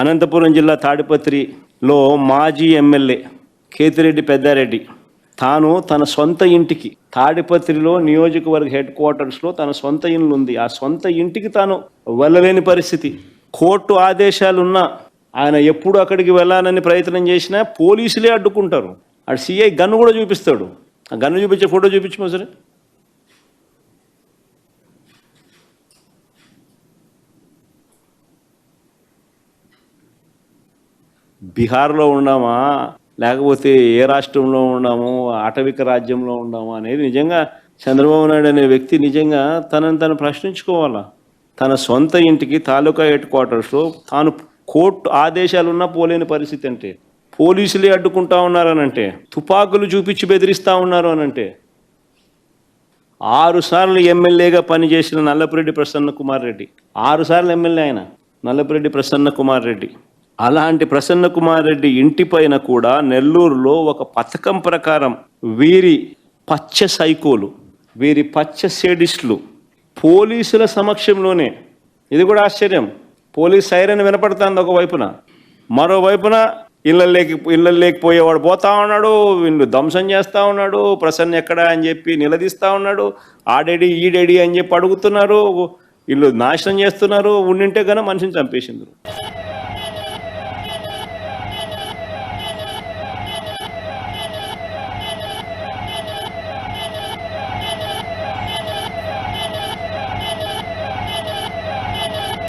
అనంతపురం జిల్లా తాడిపత్రిలో మాజీ ఎమ్మెల్యే కేతిరెడ్డి పెద్దారెడ్డి తాను తన సొంత ఇంటికి తాడిపత్రిలో నియోజకవర్గ హెడ్ క్వార్టర్స్లో తన సొంత ఇల్లు ఉంది. ఆ సొంత ఇంటికి తాను వెళ్ళలేని పరిస్థితి. కోర్టు ఆదేశాలున్నా ఆయన ఎప్పుడు అక్కడికి వెళ్ళాలని ప్రయత్నం చేసినా పోలీసులే అడ్డుకుంటారు. అటు సిఐ గన్ను కూడా చూపిస్తాడు. ఆ గన్ను చూపించే ఫోటో చూపించమో సరే. బీహార్లో ఉన్నామా లేకపోతే ఏ రాష్ట్రంలో ఉన్నాము, ఆటవిక రాజ్యంలో ఉన్నాము అనేది నిజంగా చంద్రబాబు నాయుడు అనే వ్యక్తి నిజంగా తనను తను ప్రశ్నించుకోవాలా. తన సొంత ఇంటికి తాలూకా హెడ్ క్వార్టర్స్లో తాను కోర్టు ఆదేశాలున్నా పోలేని పరిస్థితి అంటే, పోలీసులే అడ్డుకుంటా ఉన్నారనంటే, తుపాకులు చూపించి బెదిరిస్తూ ఉన్నారు అనంటే, 6 సార్లు ఎమ్మెల్యేగా పనిచేసిన నల్లపురెడ్డి ప్రసన్న కుమార్ రెడ్డి, 6 సార్లు ఎమ్మెల్యే ఆయన నల్లపురెడ్డి ప్రసన్న కుమార్ రెడ్డి. అలాంటి ప్రసన్న కుమార్ రెడ్డి ఇంటిపైన కూడా నెల్లూరులో ఒక పథకం ప్రకారం వీరి పచ్చ సైకోలు, వీరి పచ్చ సేడిస్టులు పోలీసుల సమక్షంలోనే, ఇది కూడా ఆశ్చర్యం, పోలీస్ సైరన్ వినపడుతుంది ఒకవైపున, మరోవైపున ఇళ్ళలేకపోయేవాడు పోతా ఉన్నాడు, వీళ్ళు ధ్వంసం చేస్తూ ఉన్నాడు, ప్రసన్న ఎక్కడా అని చెప్పి నిలదీస్తూ ఉన్నాడు, ఆడేడి ఈడేడి అని చెప్పి అడుగుతున్నారు, వీళ్ళు నాశనం చేస్తున్నారు, ఉండింటే కన్నా మనిషిని చంపేసిండ్రు.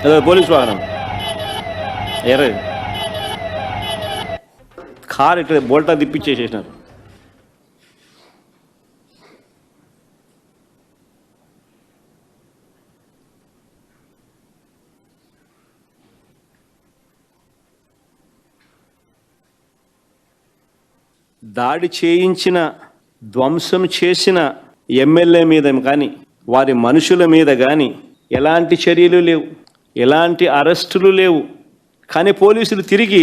అదే పోలీస్ వాహనం ఎర్ర కార్ ఇట్లా బోల్టా తిప్పించేసేసినారు. దాడి చేయించిన, ధ్వంసం చేసిన ఎమ్మెల్యే మీద కానీ వారి మనుషుల మీద కానీ ఎలాంటి చర్యలు లేవు, ఎలాంటి అరెస్టులు లేవు. కానీ పోలీసులు తిరిగి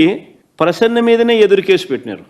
ప్రసన్న మీదనే ఎదురు కేసు పెట్టినారు.